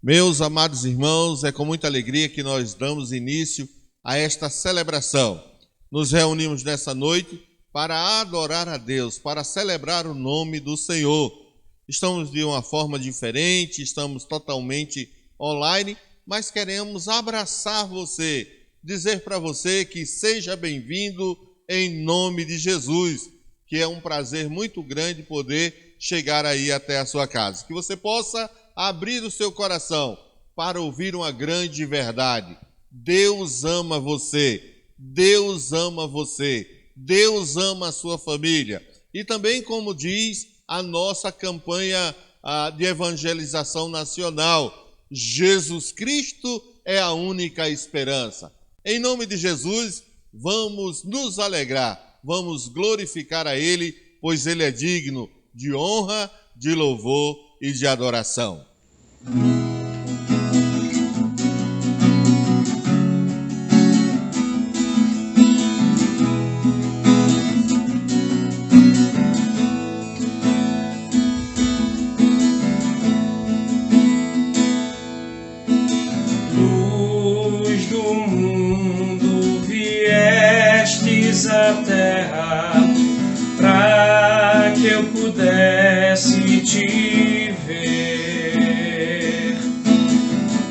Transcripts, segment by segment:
Meus amados irmãos, é com muita alegria que nós damos início a esta celebração. Nos reunimos nessa noite para adorar a Deus, para celebrar o nome do Senhor. Estamos de uma forma diferente, estamos totalmente online, mas queremos abraçar você, dizer para você que seja bem-vindo em nome de Jesus, que é um prazer muito grande poder chegar aí até a sua casa. Que você possa abrir o seu coração para ouvir uma grande verdade. Deus ama você, Deus ama você, Deus ama a sua família. E também, como diz a nossa campanha de evangelização nacional, Jesus Cristo é a única esperança. Em nome de Jesus, vamos nos alegrar, vamos glorificar a Ele, pois Ele é digno de honra, de louvor e de adoração. Luz do mundo, viestes à terra, para que eu pudesse te ver.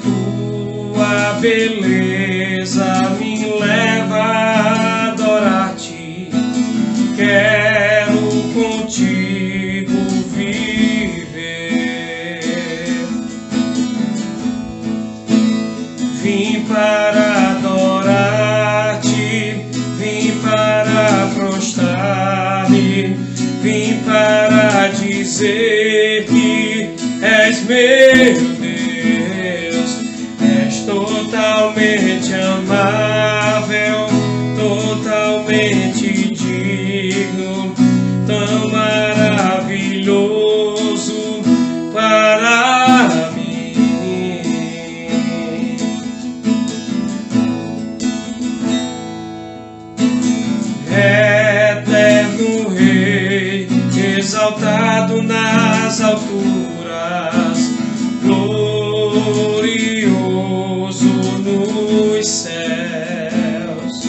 Tua beleza me leva a adorar-te, quero contigo viver. Vim para adorar-te, vim para prostrar-me, vim para dizer que és meu Deus, és totalmente amável, totalmente digno, tão maravilhoso para mim. Eterno Rei, exaltado nas alturas, glorioso nos céus,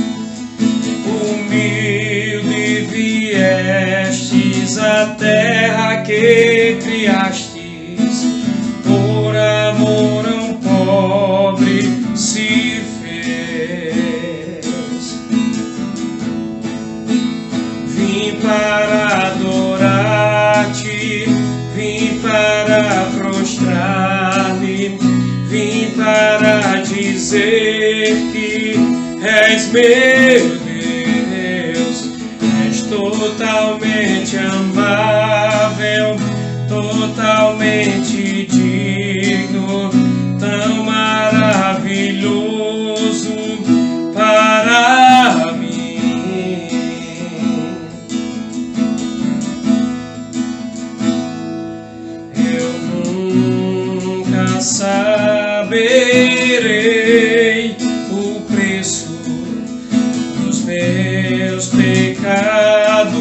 humilde viestes à terra que criastes, por amor a um pobre se fez. Vim para adorar-te, vim para prostrar-me, vim para dizer que és meu Deus, és totalmente amável, totalmente digno, tão maravilhoso para mim. Eu nunca saberei o preço dos meus pecados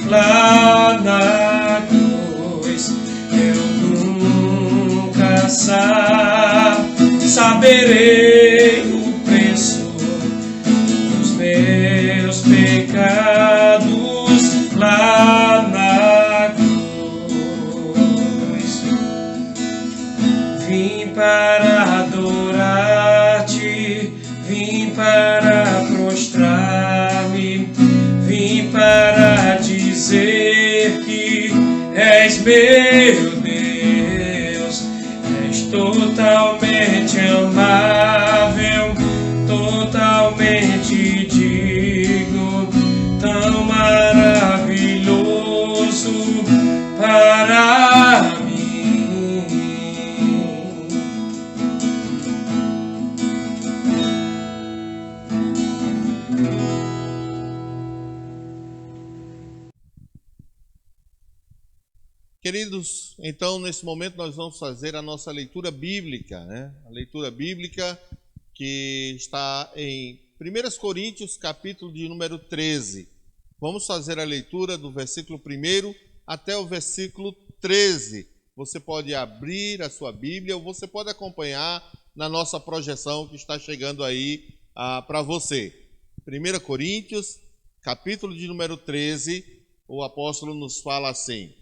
lá na cruz. Eu nunca saberei o preço dos meus pecados lá na cruz. Vim para adorar-te, vim para prostrar-me, vim para dizer que és meu Deus, és totalmente amável, totalmente digno, tão maravilhoso para mim. Queridos, então nesse momento nós vamos fazer a nossa leitura bíblica, né? A leitura bíblica que está em 1 Coríntios, capítulo de número 13. Vamos fazer a leitura do versículo 1 até o versículo 13 você pode abrir a sua Bíblia ou você pode acompanhar na nossa projeção que está chegando aí para você. 1 Coríntios, capítulo de número 13, o apóstolo nos fala assim: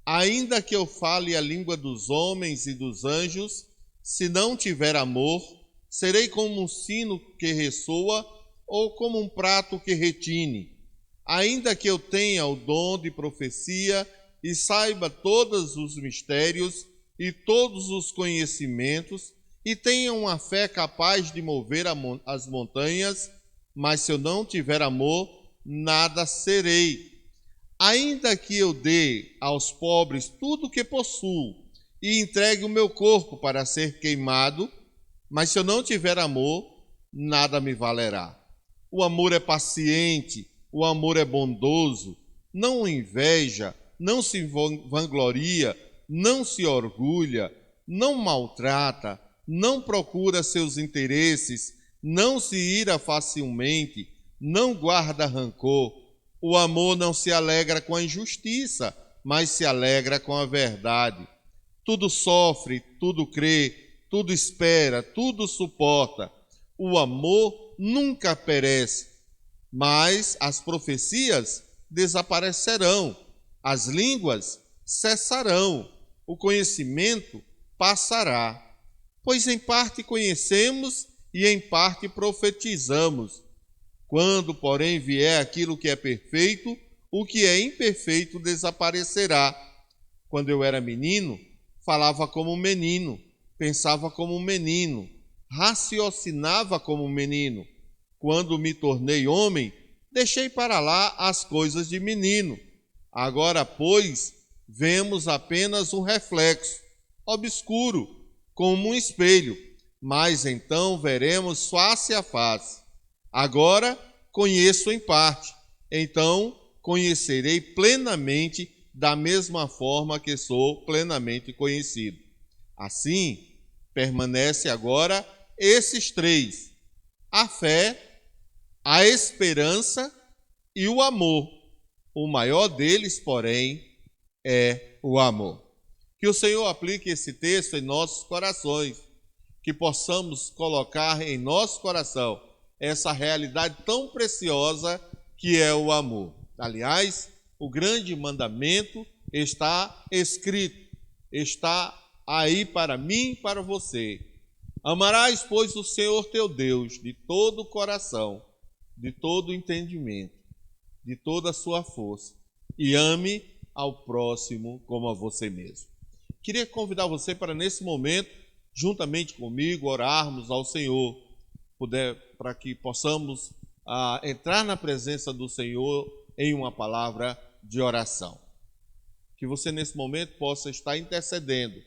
ainda que eu fale a língua dos homens e dos anjos, se não tiver amor, serei como um sino que ressoa ou como um prato que retine. Ainda que eu tenha o dom de profecia e saiba todos os mistérios e todos os conhecimentos, e tenha uma fé capaz de mover as montanhas, mas se eu não tiver amor, nada serei. Ainda que eu dê aos pobres tudo o que possuo e entregue o meu corpo para ser queimado, mas se eu não tiver amor, nada me valerá. O amor é paciente, o amor é bondoso, não inveja, não se vangloria, não se orgulha, não maltrata, não procura seus interesses, não se ira facilmente, não guarda rancor. O amor não se alegra com a injustiça, mas se alegra com a verdade. Tudo sofre, tudo crê, tudo espera, tudo suporta. O amor nunca perece. Mas as profecias desaparecerão, as línguas cessarão, o conhecimento passará. Pois em parte conhecemos e em parte profetizamos. Quando, porém, vier aquilo que é perfeito, o que é imperfeito desaparecerá. Quando eu era menino, falava como um menino, pensava como um menino, raciocinava como um menino. Quando me tornei homem, deixei para lá as coisas de menino. Agora, pois, vemos apenas um reflexo, obscuro, como um espelho, mas então veremos face a face. Agora conheço em parte, então conhecerei plenamente, da mesma forma que sou plenamente conhecido. Assim, permanece agora esses três: a fé, a esperança e o amor. O maior deles, porém, é o amor. Que o Senhor aplique esse texto em nossos corações, que possamos colocar em nosso coração essa realidade tão preciosa que é o amor. Aliás, o grande mandamento está escrito, está aí para mim e para você. Amarás, pois, o Senhor teu Deus de todo o coração, de todo o entendimento, de toda a sua força, e ame ao próximo como a você mesmo. Queria convidar você para, nesse momento, juntamente comigo, orarmos ao Senhor, para que possamos entrar na presença do Senhor em uma palavra de oração. Que você, nesse momento, possa estar intercedendo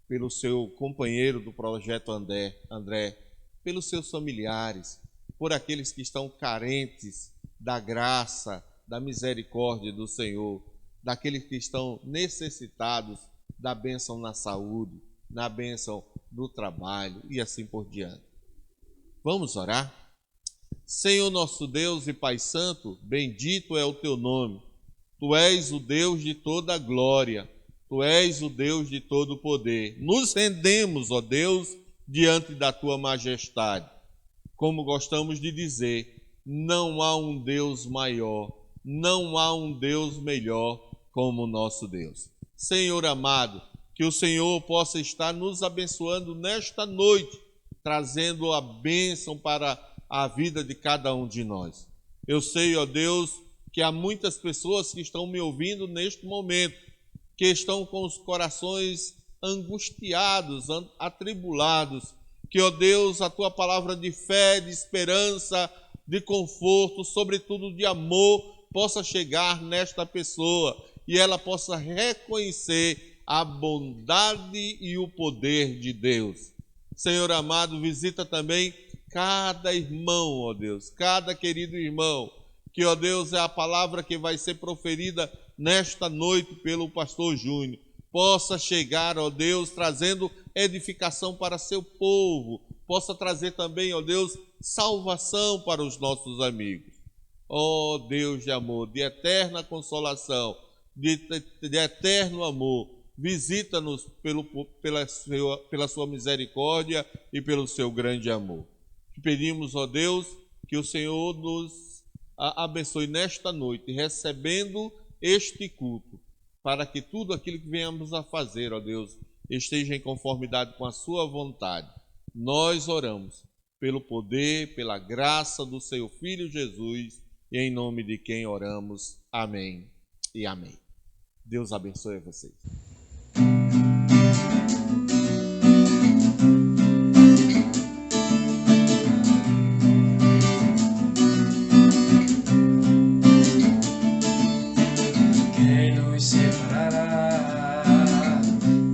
pelo seu companheiro do projeto André, pelos seus familiares, por aqueles que estão carentes da graça, da misericórdia do Senhor, daqueles que estão necessitados da bênção na saúde, na bênção do trabalho e assim por diante. Vamos orar? Senhor nosso Deus e Pai Santo, bendito é o teu nome. Tu és o Deus de toda a glória, tu és o Deus de todo o poder. Nos rendemos, ó Deus, diante da tua majestade. Como gostamos de dizer, não há um Deus maior, não há um Deus melhor como o nosso Deus. Senhor amado, que o Senhor possa estar nos abençoando nesta noite, trazendo a bênção para a vida de cada um de nós. Eu sei, ó Deus, que há muitas pessoas que estão me ouvindo neste momento, que estão com os corações angustiados, atribulados, que, ó Deus, a tua palavra de fé, de esperança, de conforto, sobretudo de amor, possa chegar nesta pessoa e ela possa reconhecer a bondade e o poder de Deus. Senhor amado, visita também cada irmão, ó Deus, cada querido irmão, que, ó Deus, é a palavra que vai ser proferida nesta noite pelo pastor Júnior. Possa chegar, ó Deus, trazendo edificação para seu povo, possa trazer também, ó Deus, salvação para os nossos amigos. Ó Deus de amor, de eterna consolação, de eterno amor, visita-nos pela sua misericórdia e pelo seu grande amor. Te pedimos, ó Deus, que o Senhor nos abençoe nesta noite, recebendo este culto, para que tudo aquilo que venhamos a fazer, ó Deus, esteja em conformidade com a sua vontade. Nós oramos pelo poder, pela graça do seu Filho Jesus, e em nome de quem oramos. Amém e amém. Deus abençoe vocês. Quem nos separará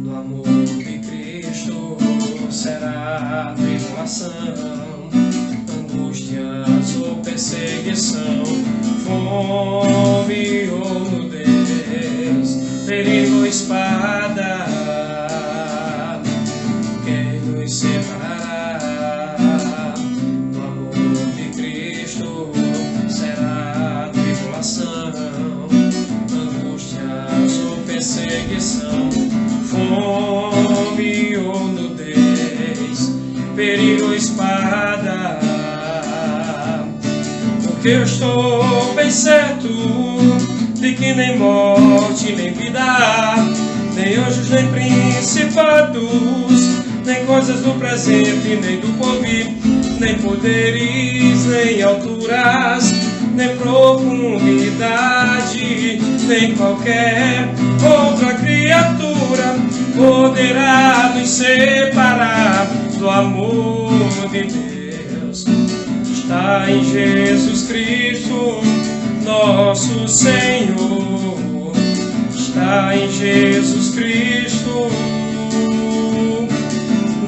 do amor de Cristo? Será tribulação, angústias ou perseguição, fome ou nudez, perigo ou espada. Quem nos separará do amor de Cristo? Será tribulação, angústias ou perseguição, fome ou nudez, perigo ou espada. Porque eu estou bem certo de que nem morte, nem vida, nem anjos, nem principados, nem coisas do presente, nem do porvir, nem poderes, nem alturas, nem profundidade, nem qualquer outra criatura poderá nos separar do amor de Deus. Está em Jesus Cristo, nosso Senhor. Está em Jesus Cristo.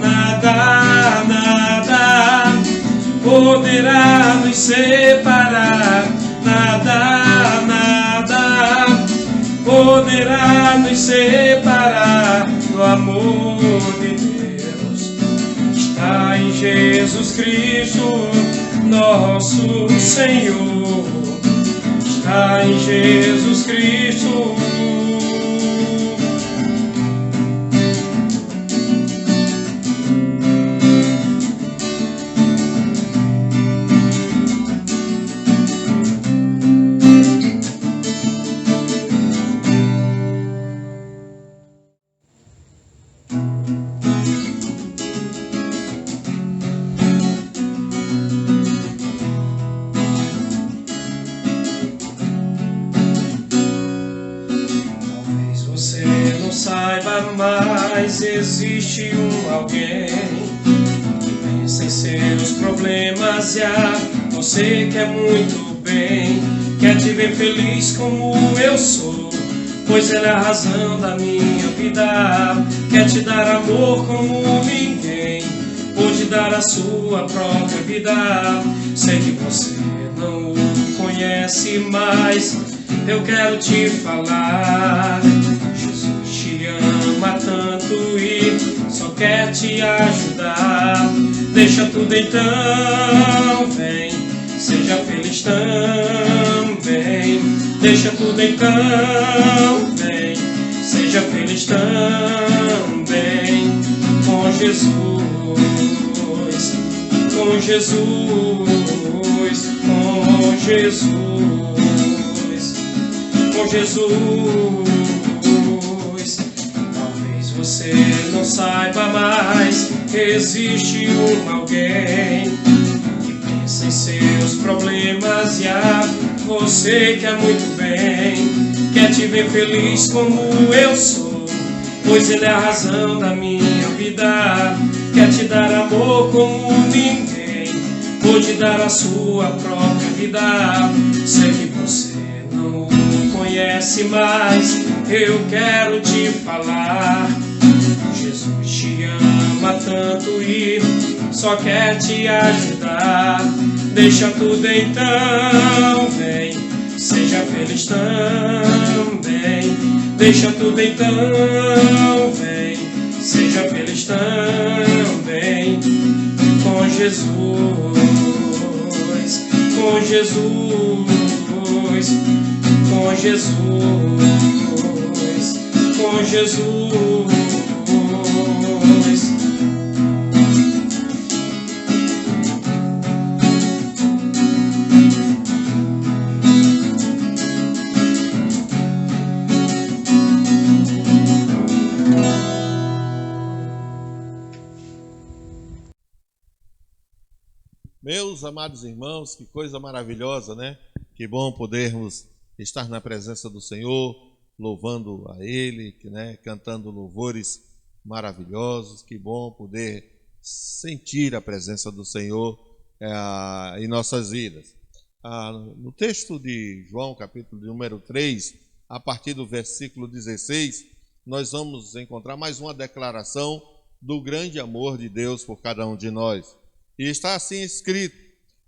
Nada, nada poderá nos separar. Nada, nada poderá nos separar do amor de Deus. Está em Jesus Cristo, nosso Senhor. Está em Jesus Cristo. Mas existe alguém que pensa em seus problemas e a você quer muito bem, quer te ver feliz como eu sou, pois ele é a razão da minha vida, quer te dar amor como ninguém pode dar a sua própria vida. Sei que você não o conhece, mas eu quero te falar. Jesus te ama tanto e só quer te ajudar. Deixa tudo então, vem, seja feliz também. Deixa tudo então, vem, seja feliz também. Com Jesus, com Jesus, com Jesus, com Jesus. Talvez você não saiba, mas existe alguém que pensa em seus problemas e a você quer muito bem, quer te ver feliz como eu sou, pois ele é a razão da minha vida, quer te dar amor como ninguém pode dar a sua própria vida. Sei que você não o conhece, mas eu quero te falar. Jesus te ama tanto e só quer te ajudar. Deixa tudo então, vem, seja feliz também. Deixa tudo então, vem, seja feliz também. Com Jesus, com Jesus, com Jesus, com com Jesus. Meus amados irmãos, que coisa maravilhosa, né? Que bom podermos estar na presença do Senhor, louvando a Ele, né? Cantando louvores maravilhosos. Que bom poder sentir a presença do Senhor em nossas vidas. No texto de João, capítulo número 3, a partir do versículo 16, nós vamos encontrar mais uma declaração do grande amor de Deus por cada um de nós. E está assim escrito: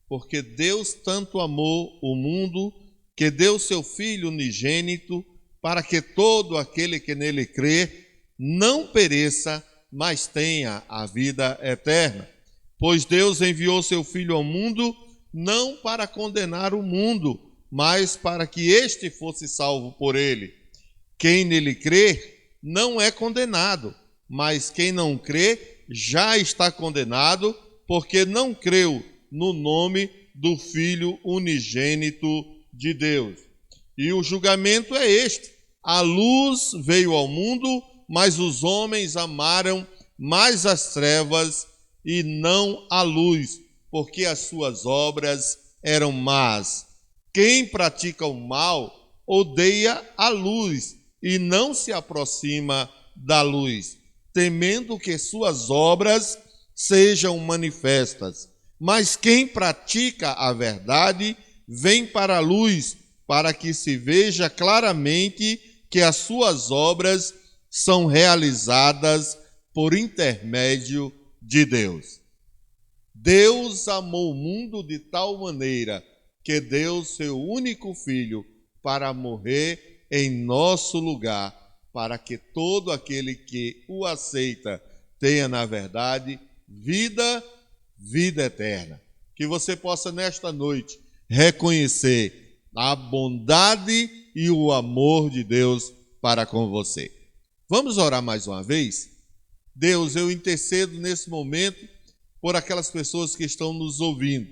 porque Deus tanto amou o mundo, que deu seu Filho unigênito, para que todo aquele que nele crê não pereça, mas tenha a vida eterna. Pois Deus enviou seu Filho ao mundo, não para condenar o mundo, mas para que este fosse salvo por ele. Quem nele crê não é condenado, mas quem não crê já está condenado, porque não creu no nome do Filho unigênito de Deus. E o julgamento é este: a luz veio ao mundo, mas os homens amaram mais as trevas e não a luz, porque as suas obras eram más. Quem pratica o mal odeia a luz e não se aproxima da luz, temendo que suas obras sejam manifestas. Mas quem pratica a verdade vem para a luz, para que se veja claramente que as suas obras são realizadas por intermédio de Deus. Deus amou o mundo de tal maneira que deu seu único Filho para morrer em nosso lugar, para que todo aquele que o aceita tenha, na verdade, vida eterna. Que você possa nesta noite reconhecer a bondade e o amor de Deus para com você. Vamos orar mais uma vez? Deus, eu intercedo nesse momento por aquelas pessoas que estão nos ouvindo.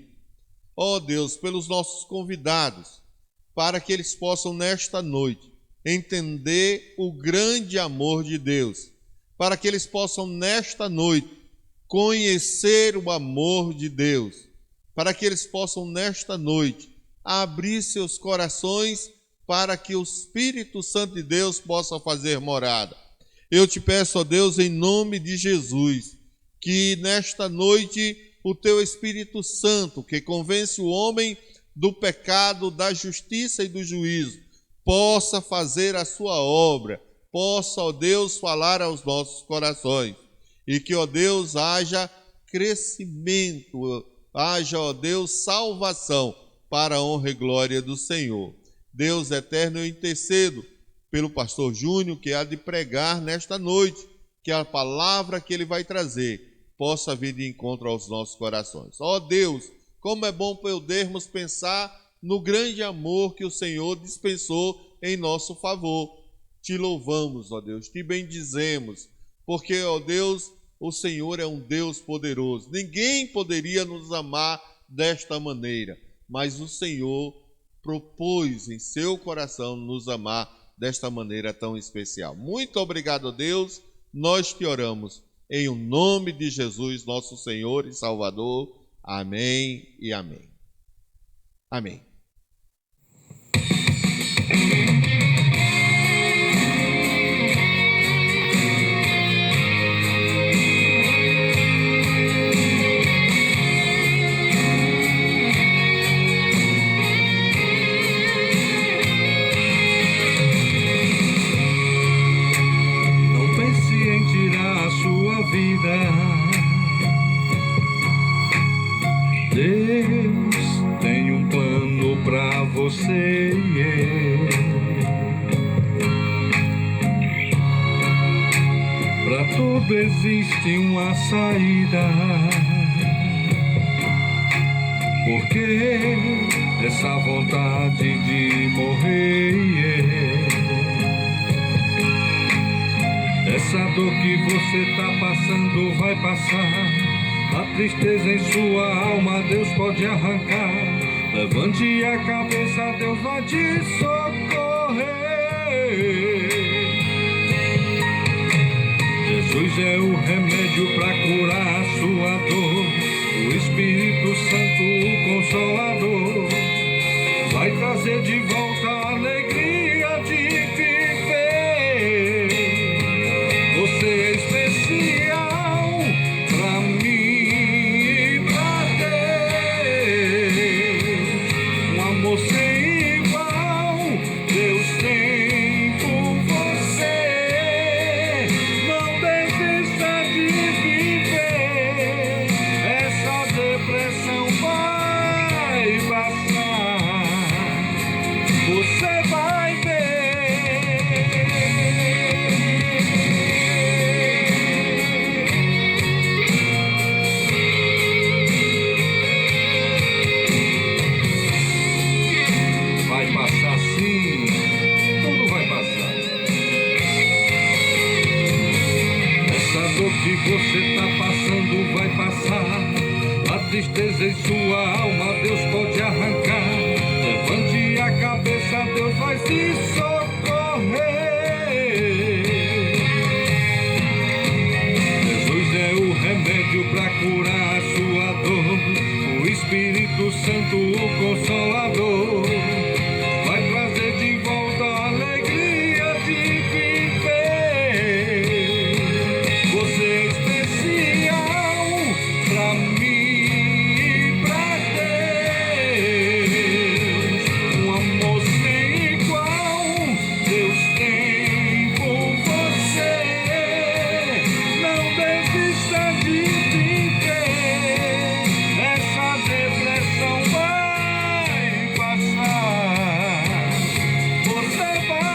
Ó Deus, pelos nossos convidados, para que eles possam nesta noite entender o grande amor de Deus, para que eles possam nesta noite conhecer o amor de Deus, para que eles possam nesta noite abrir seus corações para que o Espírito Santo de Deus possa fazer morada. Eu te peço, ó Deus, em nome de Jesus, que nesta noite o teu Espírito Santo, que convence o homem do pecado, da justiça e do juízo, possa fazer a sua obra, possa, ó Deus, falar aos nossos corações. E que, ó Deus, haja crescimento, haja, ó Deus, salvação para a honra e glória do Senhor. Deus eterno, eu intercedo pelo pastor Júnior, que há de pregar nesta noite, que a palavra que ele vai trazer possa vir de encontro aos nossos corações. Ó Deus, como é bom podermos pensar no grande amor que o Senhor dispensou em nosso favor. Te louvamos, ó Deus, te bendizemos, porque, ó Deus, o Senhor é um Deus poderoso. Ninguém poderia nos amar desta maneira, mas o Senhor propôs em seu coração nos amar desta maneira tão especial. Muito obrigado, Deus. Nós te oramos em o nome de Jesus, nosso Senhor e Salvador. Amém e amém. Amém. Deus tem um plano pra você. Pra tudo existe uma saída. Porque essa vontade de morrer Essa dor que você tá passando vai passar. A tristeza em sua alma Deus pode arrancar. Levante a cabeça, Deus vai te socorrer. Jesus é o remédio para curar a sua dor. O Espírito Santo, o Consolador, vai trazer de volta a alegria de viver. Você é especial pra mim e pra Deus. Um amor sem igual Deus tem por você. Não desista de viver. Essa depressão vai passar. Você vai ver. Vai passar sim, tudo vai passar. Essa dor que você tá passando vai passar. A tristeza em sua alma Deus pode arrancar. Levante a cabeça, Deus vai te socorrer. Jesus é o remédio para curar a sua dor. O Espírito Santo, o Consolador, vai trazer de volta a alegria de viver. Você é especial pra mim e pra Deus. Um amor sem igual Deus tem por você. Não desista de viver. Essa depressão vai passar. Você vai.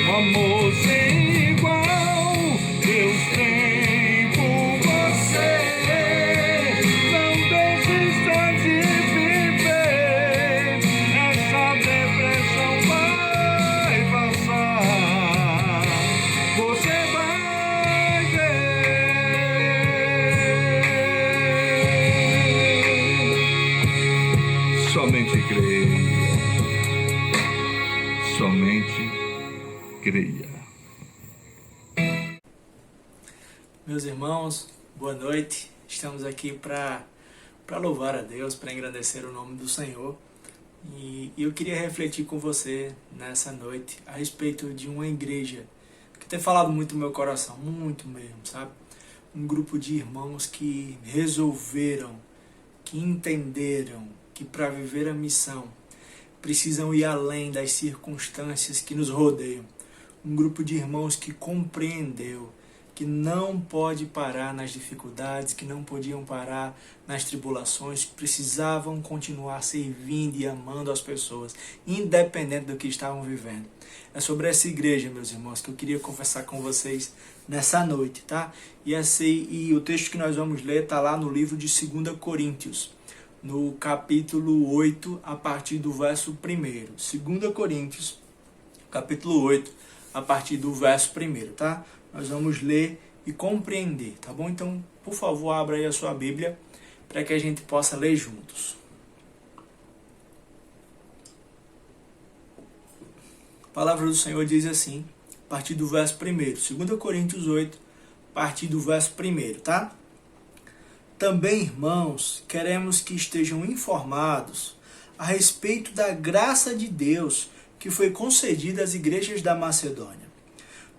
O amor sem igual Deus tem por você. Não desista de viver. Essa depressão vai passar. Você vai ver. Somente creia. Somente creia. Meus irmãos, boa noite. Estamos aqui para louvar a Deus, para engrandecer o nome do Senhor. E eu queria refletir com você nessa noite a respeito de uma igreja que tem falado muito no meu coração, muito mesmo, sabe? Um grupo de irmãos que resolveram, que entenderam que para viver a missão precisam ir além das circunstâncias que nos rodeiam. Um grupo de irmãos que compreendeu que não pode parar nas dificuldades, que não podiam parar nas tribulações, que precisavam continuar servindo e amando as pessoas, independente do que estavam vivendo. É sobre essa igreja, meus irmãos, que eu queria conversar com vocês nessa noite, tá? E o texto que nós vamos ler está lá no livro de 2 Coríntios, no capítulo 8, a partir do verso 1. 2 Coríntios, capítulo 8, a partir do verso 1, tá? Nós vamos ler e compreender, tá bom? Então, por favor, abra aí a sua Bíblia para que a gente possa ler juntos. A palavra do Senhor diz assim, a partir do verso 1, 2 Coríntios 8, a partir do verso 1, tá? Também, irmãos, queremos que estejam informados a respeito da graça de Deus que foi concedida às igrejas da Macedônia.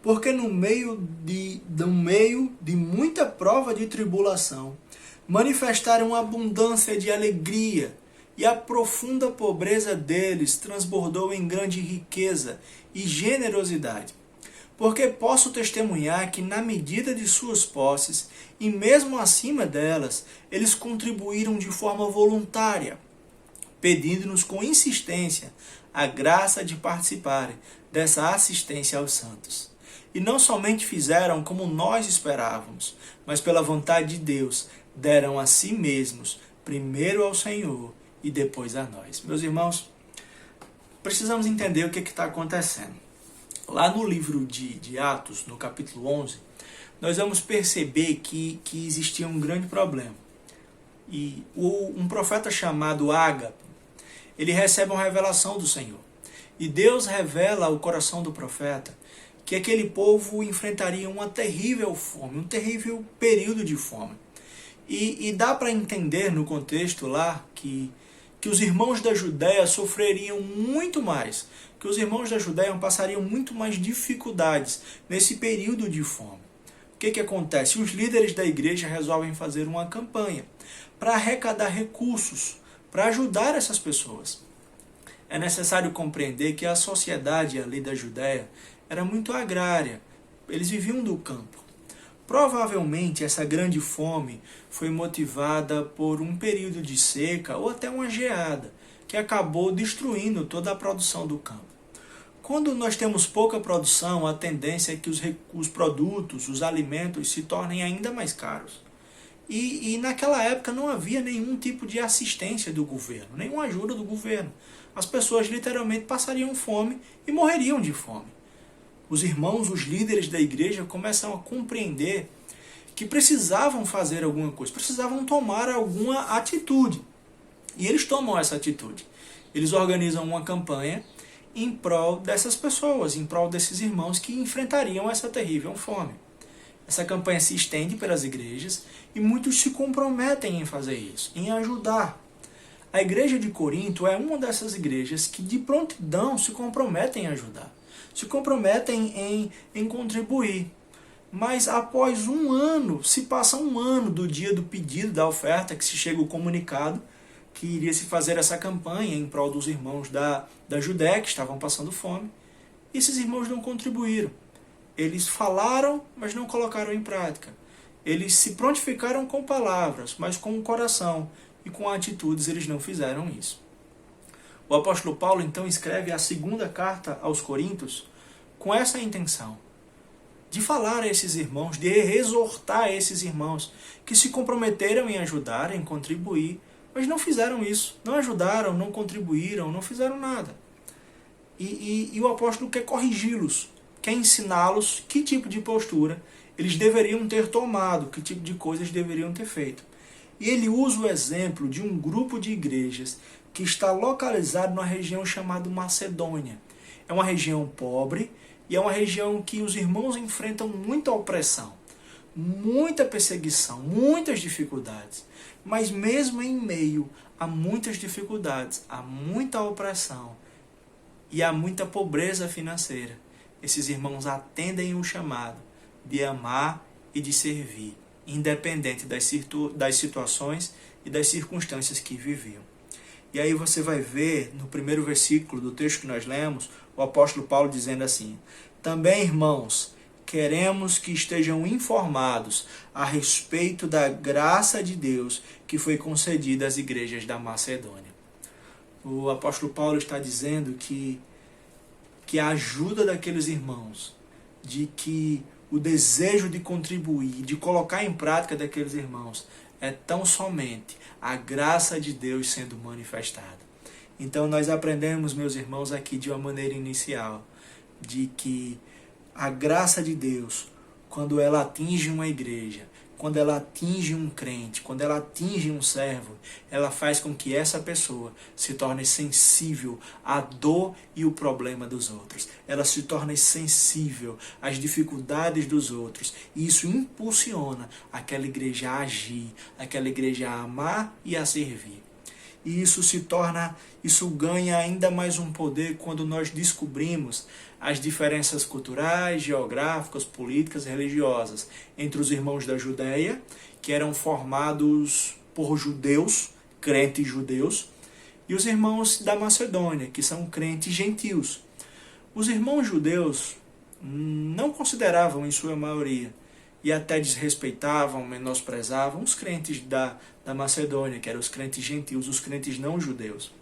Porque no meio de muita prova de tribulação, manifestaram abundância de alegria, e a profunda pobreza deles transbordou em grande riqueza e generosidade. Porque posso testemunhar que, na medida de suas posses, e mesmo acima delas, eles contribuíram de forma voluntária, pedindo-nos com insistência a graça de participarem dessa assistência aos santos. E não somente fizeram como nós esperávamos, mas pela vontade de Deus, deram a si mesmos primeiro ao Senhor e depois a nós. Meus irmãos, precisamos entender o que está acontecendo. Lá no livro de Atos, no capítulo 11, nós vamos perceber que existia um grande problema. E um profeta chamado Ágape, ele recebe uma revelação do Senhor. E Deus revela ao coração do profeta que aquele povo enfrentaria uma terrível fome, um terrível período de fome. E dá para entender no contexto lá que os irmãos da Judéia sofreriam muito mais, que os irmãos da Judéia passariam muito mais dificuldades nesse período de fome. O que acontece? Os líderes da igreja resolvem fazer uma campanha para arrecadar recursos, para ajudar essas pessoas. É necessário compreender que a sociedade ali da Judéia era muito agrária, eles viviam do campo. Provavelmente essa grande fome foi motivada por um período de seca ou até uma geada, que acabou destruindo toda a produção do campo. Quando nós temos pouca produção, a tendência é que os produtos, os alimentos se tornem ainda mais caros. E naquela época não havia nenhum tipo de assistência do governo, nenhuma ajuda do governo. As pessoas literalmente passariam fome e morreriam de fome. Os irmãos, os líderes da igreja começam a compreender que precisavam fazer alguma coisa, precisavam tomar alguma atitude. E eles tomam essa atitude. Eles organizam uma campanha em prol dessas pessoas, em prol desses irmãos que enfrentariam essa terrível fome. Essa campanha se estende pelas igrejas e muitos se comprometem em fazer isso, em ajudar. A igreja de Corinto é uma dessas igrejas que de prontidão se comprometem em ajudar, se comprometem em contribuir. Mas após um ano, se passa um ano do dia do pedido da oferta, que se chega o comunicado, que iria se fazer essa campanha em prol dos irmãos da Judéia, que estavam passando fome, e esses irmãos não contribuíram. Eles falaram, mas não colocaram em prática. Eles se prontificaram com palavras, mas com o coração e com atitudes eles não fizeram isso. O apóstolo Paulo então escreve a segunda carta aos Coríntios com essa intenção, de falar a esses irmãos, de exortar esses irmãos que se comprometeram em ajudar, em contribuir, mas não fizeram isso, não ajudaram, não contribuíram, não fizeram nada. E o apóstolo quer corrigi-los, quer ensiná-los que tipo de postura eles deveriam ter tomado, que tipo de coisas deveriam ter feito. E ele usa o exemplo de um grupo de igrejas que está localizado numa região chamada Macedônia. É uma região pobre e é uma região que os irmãos enfrentam muita opressão, muita perseguição, muitas dificuldades. Mas mesmo em meio a muitas dificuldades, a muita opressão e a muita pobreza financeira, esses irmãos atendem o chamado de amar e de servir, independente das situações e das circunstâncias que viviam. E aí você vai ver no primeiro versículo do texto que nós lemos, o apóstolo Paulo dizendo assim: também, irmãos, queremos que estejam informados a respeito da graça de Deus que foi concedida às igrejas da Macedônia. O apóstolo Paulo está dizendo que a ajuda daqueles irmãos, de que o desejo de contribuir, de colocar em prática daqueles irmãos, é tão somente a graça de Deus sendo manifestada. Então nós aprendemos, meus irmãos, aqui de uma maneira inicial, de que a graça de Deus, quando ela atinge uma igreja, quando ela atinge um crente, quando ela atinge um servo, ela faz com que essa pessoa se torne sensível à dor e o problema dos outros. Ela se torne sensível às dificuldades dos outros. E isso impulsiona aquela igreja a agir, aquela igreja a amar e a servir. E isso ganha ainda mais um poder quando nós descobrimos as diferenças culturais, geográficas, políticas e religiosas entre os irmãos da Judéia, que eram formados por judeus, crentes judeus, e os irmãos da Macedônia, que são crentes gentios. Os irmãos judeus não consideravam, em sua maioria, e até desrespeitavam, menosprezavam os crentes da Macedônia, que eram os crentes gentios, os crentes não judeus.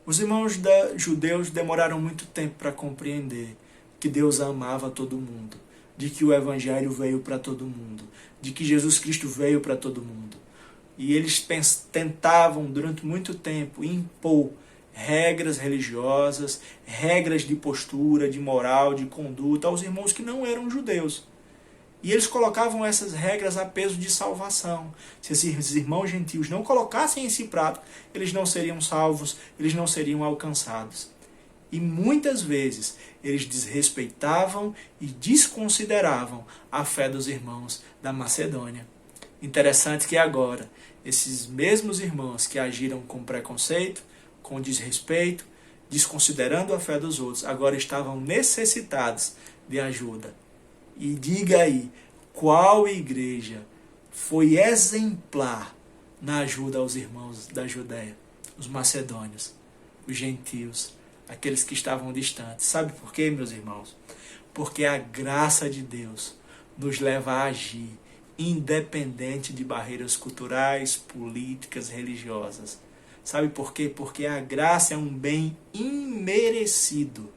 Os irmãos judeus demoraram muito tempo para compreender que Deus amava todo mundo, de que o Evangelho veio para todo mundo, de que Jesus Cristo veio para todo mundo. E eles tentavam, durante muito tempo, impor regras religiosas, regras de postura, de moral, de conduta aos irmãos que não eram judeus. E eles colocavam essas regras a peso de salvação. Se esses irmãos gentios não colocassem esse prato, eles não seriam salvos, eles não seriam alcançados. E muitas vezes eles desrespeitavam e desconsideravam a fé dos irmãos da Macedônia. Interessante que agora, esses mesmos irmãos que agiram com preconceito, com desrespeito, desconsiderando a fé dos outros, agora estavam necessitados de ajuda. E diga aí, qual igreja foi exemplar na ajuda aos irmãos da Judéia? Os macedônios, os gentios, aqueles que estavam distantes. Sabe por quê, meus irmãos? Porque a graça de Deus nos leva a agir, independente de barreiras culturais, políticas, religiosas. Sabe por quê? Porque a graça é um bem imerecido.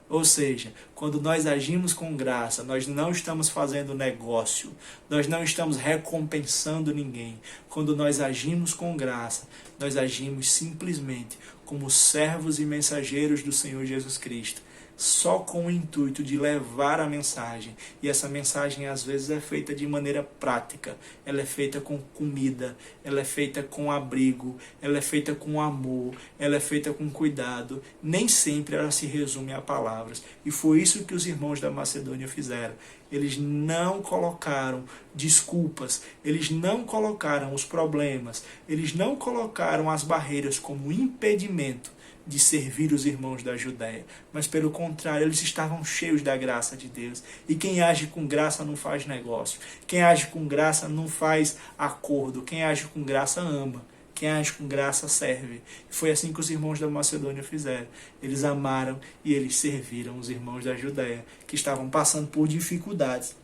Ou seja, quando nós agimos com graça, nós não estamos fazendo negócio, nós não estamos recompensando ninguém. Quando nós agimos com graça, nós agimos simplesmente como servos e mensageiros do Senhor Jesus Cristo, só com o intuito de levar a mensagem. E essa mensagem às vezes é feita de maneira prática, ela é feita com comida, ela é feita com abrigo, ela é feita com amor, ela é feita com cuidado. Nem sempre ela se resume a palavras. E foi isso que os irmãos da Macedônia fizeram. Eles não colocaram desculpas, eles não colocaram os problemas, eles não colocaram as barreiras como impedimento de servir os irmãos da Judéia, mas pelo contrário, eles estavam cheios da graça de Deus. E quem age com graça não faz negócio, quem age com graça não faz acordo, quem age com graça ama, quem age com graça serve. E foi assim que os irmãos da Macedônia fizeram. Eles amaram e eles serviram os irmãos da Judéia, que estavam passando por dificuldades.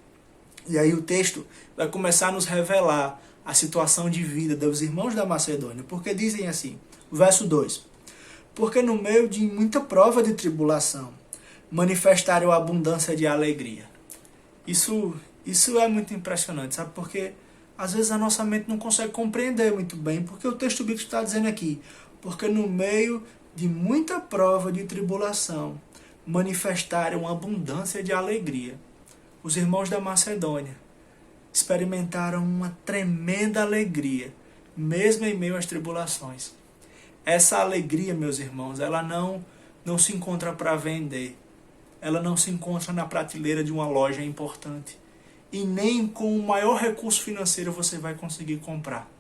E aí o texto vai começar a nos revelar a situação de vida dos irmãos da Macedônia, porque dizem assim, o verso 2: porque no meio de muita prova de tribulação, manifestaram abundância de alegria. Isso é muito impressionante, sabe? Porque às vezes a nossa mente não consegue compreender muito bem, porque o texto bíblico está dizendo aqui, porque no meio de muita prova de tribulação, manifestaram abundância de alegria. Os irmãos da Macedônia experimentaram uma tremenda alegria, mesmo em meio às tribulações. Essa alegria, meus irmãos, ela não se encontra para vender. Ela não se encontra na prateleira de uma loja importante. E nem com o maior recurso financeiro você vai conseguir comprar.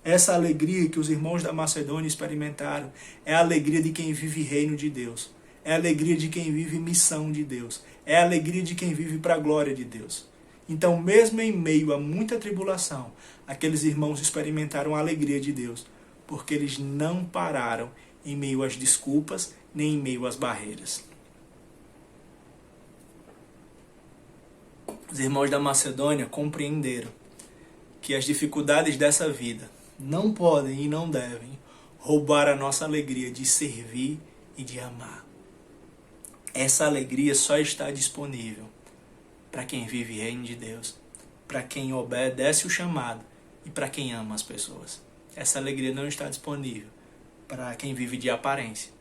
Essa alegria que os irmãos da Macedônia experimentaram é a alegria de quem vive reino de Deus. É a alegria de quem vive missão de Deus. É a alegria de quem vive para a glória de Deus. Então, mesmo em meio a muita tribulação, aqueles irmãos experimentaram a alegria de Deus, porque eles não pararam em meio às desculpas, nem em meio às barreiras. Os irmãos da Macedônia compreenderam que as dificuldades dessa vida não podem e não devem roubar a nossa alegria de servir e de amar. Essa alegria só está disponível para quem vive reino de Deus, para quem obedece o chamado e para quem ama as pessoas. Essa alegria não está disponível para quem vive de aparência,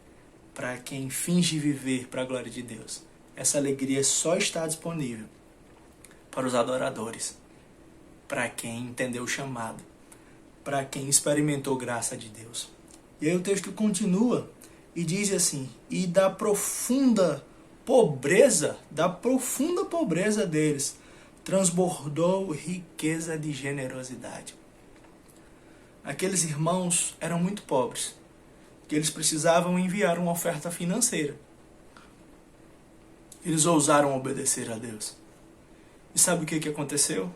para quem finge viver para a glória de Deus. Essa alegria só está disponível para os adoradores, para quem entendeu o chamado, para quem experimentou graça de Deus. E aí o texto continua e diz assim, e da profunda pobreza deles, transbordou riqueza de generosidade. Aqueles irmãos eram muito pobres, que eles precisavam enviar uma oferta financeira. Eles ousaram obedecer a Deus. E sabe o que aconteceu?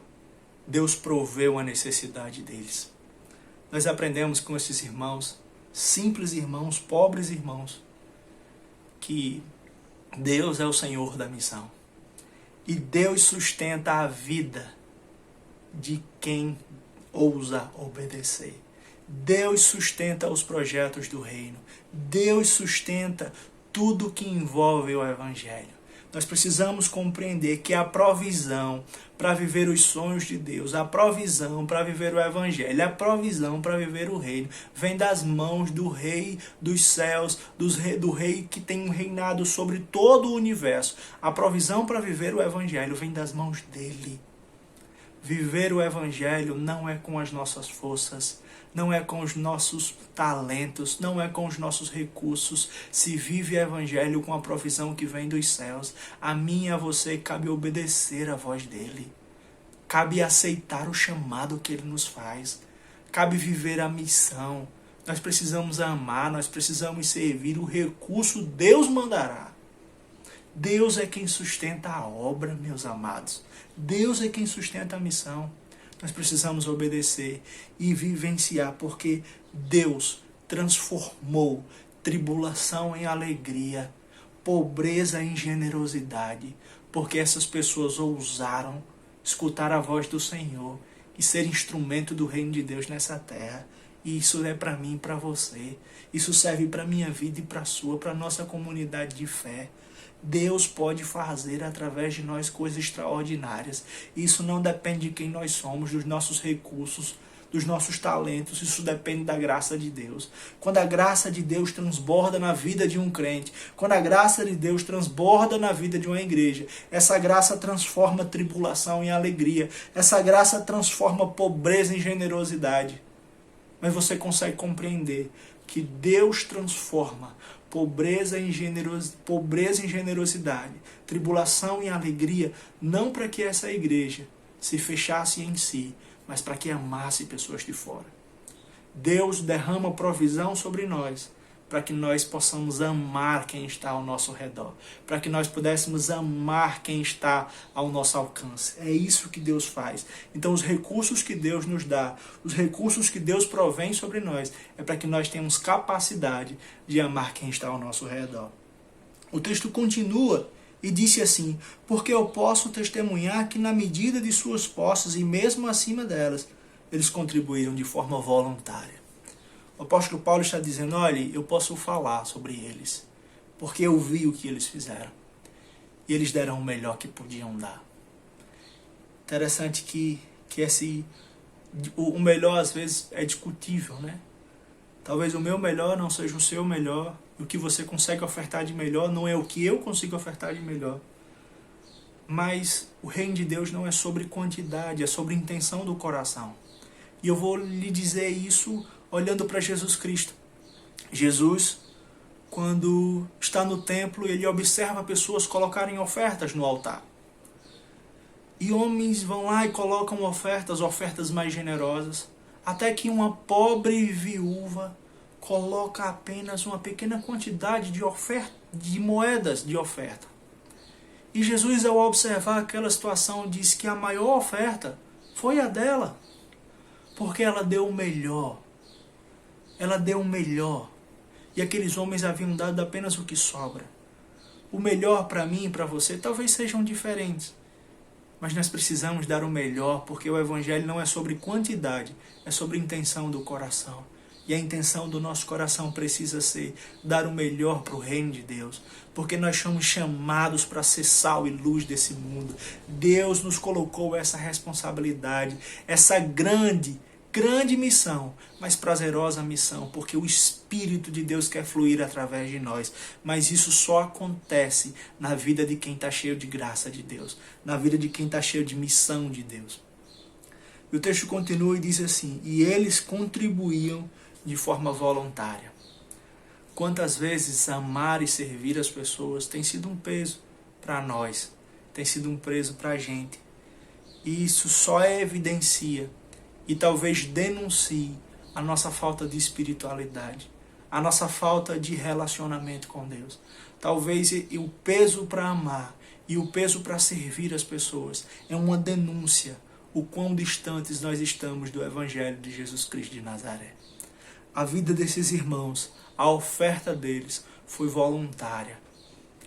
Deus proveu a necessidade deles. Nós aprendemos com esses irmãos, simples irmãos, pobres irmãos, que Deus é o Senhor da missão. E Deus sustenta a vida de quem ousa obedecer. Deus sustenta os projetos do reino. Deus sustenta tudo que envolve o Evangelho. Nós precisamos compreender que a provisão para viver os sonhos de Deus, a provisão para viver o Evangelho, a provisão para viver o reino, vem das mãos do Rei dos céus, do Rei que tem um reinado sobre todo o universo. A provisão para viver o Evangelho vem das mãos dele. Viver o Evangelho não é com as nossas forças, não é com os nossos talentos, não é com os nossos recursos. Se vive o Evangelho com a provisão que vem dos céus. A mim e a você cabe obedecer a voz dele. Cabe aceitar o chamado que ele nos faz. Cabe viver a missão. Nós precisamos amar, nós precisamos servir. O recurso Deus mandará. Deus é quem sustenta a obra, meus amados. Deus é quem sustenta a missão. Nós precisamos obedecer e vivenciar, porque Deus transformou tribulação em alegria, pobreza em generosidade, porque essas pessoas ousaram escutar a voz do Senhor e ser instrumento do reino de Deus nessa terra. E isso é para mim e para você. Isso serve para a minha vida e para a sua, para a nossa comunidade de fé. Deus pode fazer através de nós coisas extraordinárias. Isso não depende de quem nós somos, dos nossos recursos, dos nossos talentos. Isso depende da graça de Deus. Quando a graça de Deus transborda na vida de um crente, quando a graça de Deus transborda na vida de uma igreja, essa graça transforma tribulação em alegria. Essa graça transforma pobreza em generosidade. Mas você consegue compreender que Deus transforma pobreza em generosidade, tribulação em alegria, não para que essa igreja se fechasse em si, mas para que amasse pessoas de fora. Deus derrama provisão sobre nós, para que nós possamos amar quem está ao nosso redor, para que nós pudéssemos amar quem está ao nosso alcance. É isso que Deus faz. Então os recursos que Deus nos dá, os recursos que Deus provém sobre nós, é para que nós tenhamos capacidade de amar quem está ao nosso redor. O texto continua e disse assim: porque eu posso testemunhar que na medida de suas posses e mesmo acima delas, eles contribuíram de forma voluntária. O apóstolo Paulo está dizendo: olha, eu posso falar sobre eles, porque eu vi o que eles fizeram. E eles deram o melhor que podiam dar. Interessante que o melhor às vezes é discutível, né? Talvez o meu melhor não seja o seu melhor. O que você consegue ofertar de melhor não é o que eu consigo ofertar de melhor. Mas o reino de Deus não é sobre quantidade, é sobre intenção do coração. E eu vou lhe dizer isso olhando para Jesus Cristo. Jesus, quando está no templo, ele observa pessoas colocarem ofertas no altar. E homens vão lá e colocam ofertas mais generosas, até que uma pobre viúva coloca apenas uma pequena quantidade de moedas de oferta. E Jesus, ao observar aquela situação, diz que a maior oferta foi a dela, porque ela deu o melhor. Ela deu o melhor. E aqueles homens haviam dado apenas o que sobra. O melhor para mim e para você talvez sejam diferentes. Mas nós precisamos dar o melhor, porque o Evangelho não é sobre quantidade, é sobre intenção do coração. E a intenção do nosso coração precisa ser dar o melhor para o reino de Deus. Porque nós somos chamados para ser sal e luz desse mundo. Deus nos colocou essa responsabilidade, essa grande missão, mas prazerosa missão, porque o Espírito de Deus quer fluir através de nós. Mas isso só acontece na vida de quem está cheio de graça de Deus, na vida de quem está cheio de missão de Deus. E o texto continua e diz assim: e eles contribuíam de forma voluntária. Quantas vezes amar e servir as pessoas tem sido um peso para nós, tem sido um peso para a gente. E isso só evidencia e talvez denuncie a nossa falta de espiritualidade, a nossa falta de relacionamento com Deus. Talvez o peso para amar e o peso para servir as pessoas é uma denúncia o quão distantes nós estamos do Evangelho de Jesus Cristo de Nazaré. A vida desses irmãos, a oferta deles foi voluntária.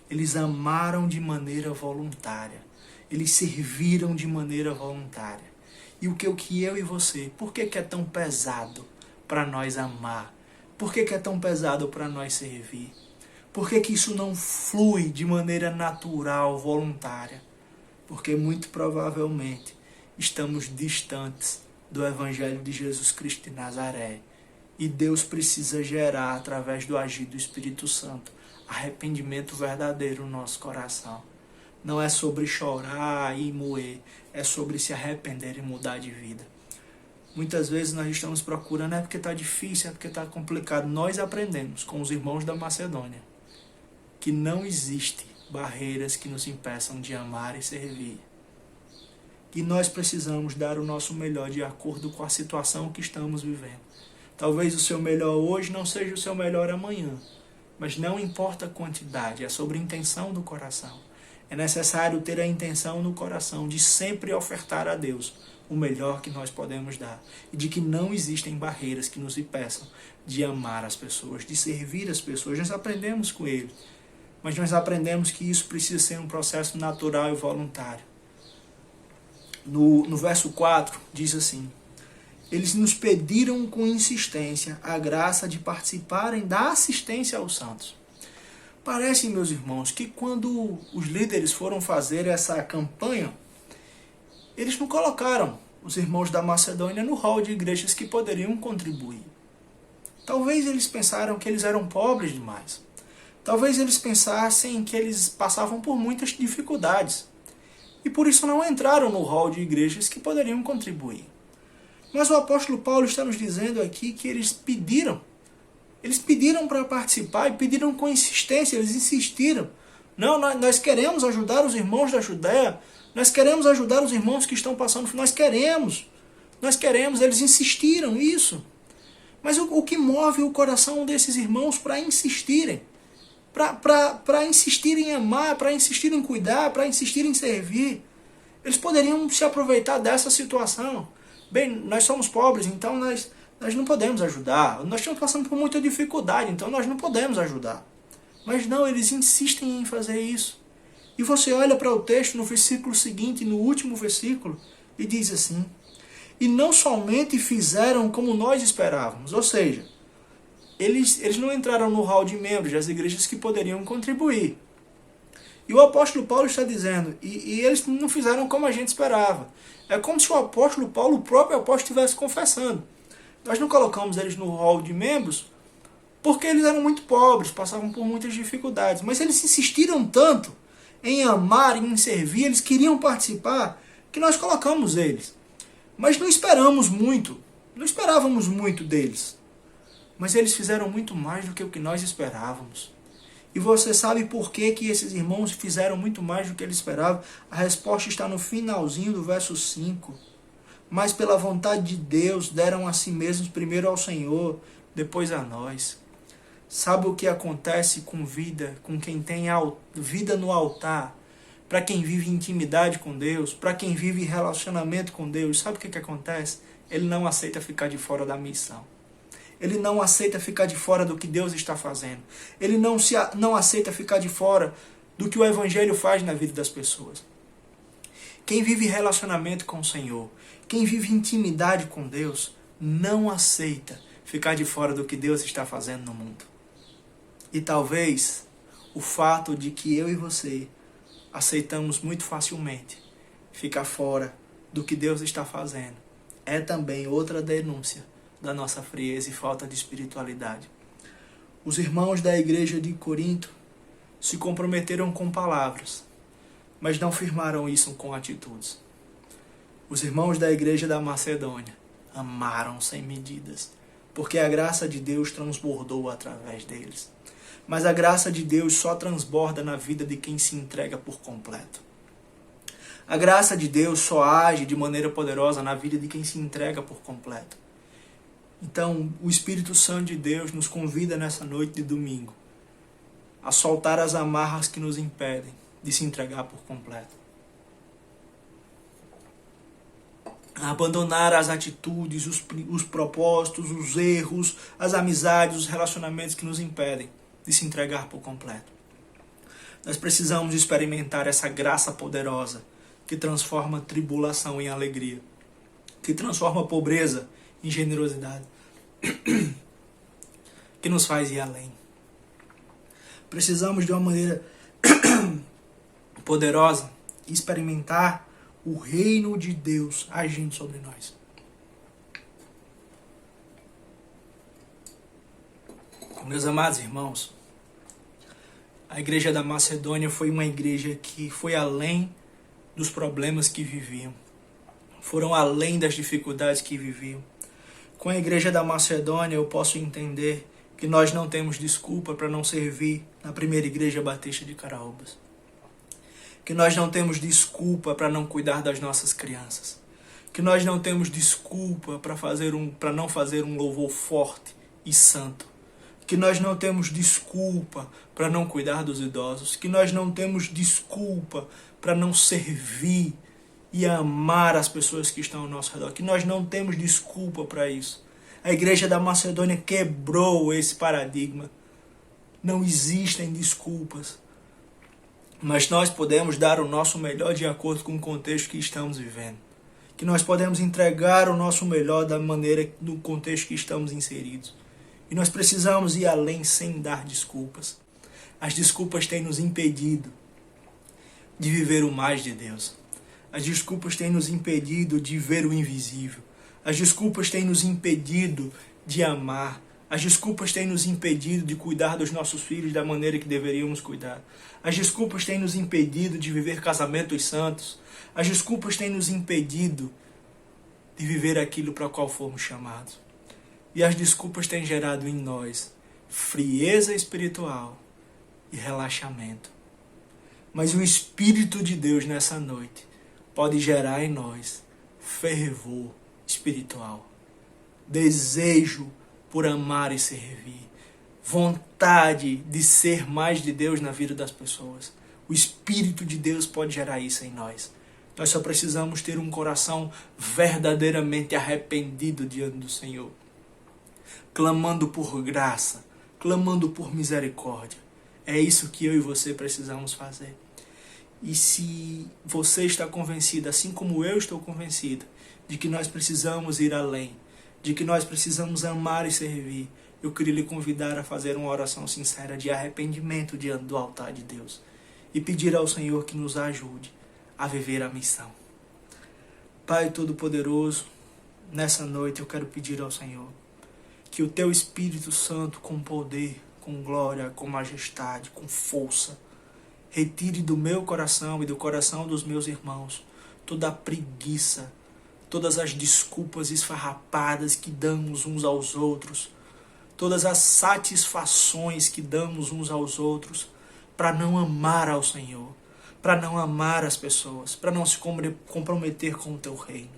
Eles amaram de maneira voluntária. Eles serviram de maneira voluntária. E o que eu e você, por que é tão pesado para nós amar? Por que é tão pesado para nós servir? Por que que isso não flui de maneira natural, voluntária? Porque muito provavelmente estamos distantes do Evangelho de Jesus Cristo de Nazaré. E Deus precisa gerar, através do agir do Espírito Santo, arrependimento verdadeiro no nosso coração. Não é sobre chorar e moer, é sobre se arrepender e mudar de vida. Muitas vezes nós estamos procurando, é porque está difícil, é porque está complicado. Nós aprendemos com os irmãos da Macedônia que não existe barreiras que nos impeçam de amar e servir. Que nós precisamos dar o nosso melhor de acordo com a situação que estamos vivendo. Talvez o seu melhor hoje não seja o seu melhor amanhã, mas não importa a quantidade, é sobre a intenção do coração. É necessário ter a intenção no coração de sempre ofertar a Deus o melhor que nós podemos dar e de que não existem barreiras que nos impeçam de amar as pessoas, de servir as pessoas. Nós aprendemos com ele, mas nós aprendemos que isso precisa ser um processo natural e voluntário. No verso 4 diz assim: eles nos pediram com insistência a graça de participarem da assistência aos santos. Parece, meus irmãos, que quando os líderes foram fazer essa campanha, eles não colocaram os irmãos da Macedônia no hall de igrejas que poderiam contribuir. Talvez eles pensaram que eles eram pobres demais. Talvez eles pensassem que eles passavam por muitas dificuldades. E por isso não entraram no hall de igrejas que poderiam contribuir. Mas o apóstolo Paulo está nos dizendo aqui que eles pediram para participar e pediram com insistência, eles insistiram. Não, nós queremos ajudar os irmãos da Judéia, nós queremos ajudar os irmãos que estão passando, nós queremos, eles insistiram isso. Mas o que move o coração desses irmãos para insistirem? Para insistirem em amar, para insistirem em cuidar, para insistirem em servir? Eles poderiam se aproveitar dessa situação. Bem, nós somos pobres, então nós não podemos ajudar. Nós estamos passando por muita dificuldade, então nós não podemos ajudar. Mas não, eles insistem em fazer isso. E você olha para o texto no versículo seguinte, no último versículo, e diz assim: e não somente fizeram como nós esperávamos, ou seja, eles não entraram no hall de membros das igrejas que poderiam contribuir. E o apóstolo Paulo está dizendo, e eles não fizeram como a gente esperava. É como se o apóstolo Paulo, o próprio apóstolo, estivesse confessando. Nós não colocamos eles no hall de membros porque eles eram muito pobres, passavam por muitas dificuldades. Mas eles insistiram tanto em amar e em servir, eles queriam participar, que nós colocamos eles. Mas não esperávamos muito deles. Mas eles fizeram muito mais do que o que nós esperávamos. E você sabe por que esses irmãos fizeram muito mais do que eles esperavam? A resposta está no finalzinho do verso 5. Mas pela vontade de Deus deram a si mesmos primeiro ao Senhor, depois a nós. Sabe o que acontece com vida, com quem tem vida no altar? Para quem vive intimidade com Deus, para quem vive relacionamento com Deus, sabe o que acontece? Ele não aceita ficar de fora da missão. Ele não aceita ficar de fora do que Deus está fazendo. Ele não aceita ficar de fora do que o Evangelho faz na vida das pessoas. Quem vive relacionamento com o Senhor, quem vive intimidade com Deus, não aceita ficar de fora do que Deus está fazendo no mundo. E talvez o fato de que eu e você aceitamos muito facilmente ficar fora do que Deus está fazendo é também outra denúncia da nossa frieza e falta de espiritualidade. Os irmãos da igreja de Corinto se comprometeram com palavras, mas não firmaram isso com atitudes. Os irmãos da igreja da Macedônia amaram sem medidas, porque a graça de Deus transbordou através deles. Mas a graça de Deus só transborda na vida de quem se entrega por completo. A graça de Deus só age de maneira poderosa na vida de quem se entrega por completo. Então, o Espírito Santo de Deus nos convida nessa noite de domingo a soltar as amarras que nos impedem de se entregar por completo. A abandonar as atitudes, os propósitos, os erros, as amizades, os relacionamentos que nos impedem de se entregar por completo. Nós precisamos experimentar essa graça poderosa que transforma tribulação em alegria, que transforma pobreza em generosidade, que nos faz ir além. Precisamos de uma maneira poderosa experimentar o reino de Deus agindo sobre nós. Meus amados irmãos, a igreja da Macedônia foi uma igreja que foi além dos problemas que viviam. Foram além das dificuldades que viviam. Com a igreja da Macedônia eu posso entender que nós não temos desculpa para não servir na primeira igreja batista de Caraúbas. Que nós não temos desculpa para não cuidar das nossas crianças. Que nós não temos desculpa para não fazer um louvor forte e santo. Que nós não temos desculpa para não cuidar dos idosos. Que nós não temos desculpa para não servir e amar as pessoas que estão ao nosso redor. Que nós não temos desculpa para isso. A igreja da Macedônia quebrou esse paradigma. Não existem desculpas. Mas nós podemos dar o nosso melhor de acordo com o contexto que estamos vivendo. Que nós podemos entregar o nosso melhor da maneira, do contexto que estamos inseridos. E nós precisamos ir além sem dar desculpas. As desculpas têm nos impedido de viver o mais de Deus. As desculpas têm nos impedido de ver o invisível. As desculpas têm nos impedido de amar. As desculpas têm nos impedido de cuidar dos nossos filhos da maneira que deveríamos cuidar. As desculpas têm nos impedido de viver casamentos santos. As desculpas têm nos impedido de viver aquilo para o qual fomos chamados. E as desculpas têm gerado em nós frieza espiritual e relaxamento. Mas o Espírito de Deus nessa noite pode gerar em nós fervor espiritual, desejo por amar e servir, vontade de ser mais de Deus na vida das pessoas. O Espírito de Deus pode gerar isso em nós. Nós só precisamos ter um coração verdadeiramente arrependido diante do Senhor, clamando por graça, clamando por misericórdia. É isso que eu e você precisamos fazer. E se você está convencido, assim como eu estou convencido, de que nós precisamos ir além, de que nós precisamos amar e servir, eu queria lhe convidar a fazer uma oração sincera de arrependimento diante do altar de Deus e pedir ao Senhor que nos ajude a viver a missão. Pai Todo-Poderoso, nessa noite eu quero pedir ao Senhor que o Teu Espírito Santo, com poder, com glória, com majestade, com força, retire do meu coração e do coração dos meus irmãos toda a preguiça, todas as desculpas esfarrapadas que damos uns aos outros, todas as satisfações que damos uns aos outros para não amar ao Senhor, para não amar as pessoas, para não se comprometer com o Teu reino.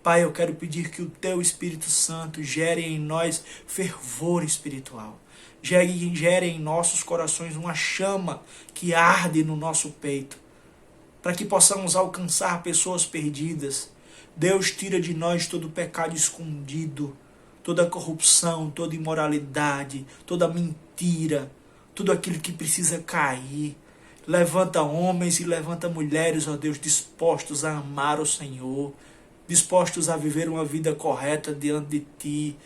Pai, eu quero pedir que o Teu Espírito Santo gere em nós fervor espiritual. Gere em nossos corações uma chama que arde no nosso peito, para que possamos alcançar pessoas perdidas. Deus, tira de nós todo o pecado escondido, toda a corrupção, toda a imoralidade, toda a mentira, tudo aquilo que precisa cair. Levanta homens e levanta mulheres, ó Deus, dispostos a amar o Senhor, dispostos a viver uma vida correta diante de Ti,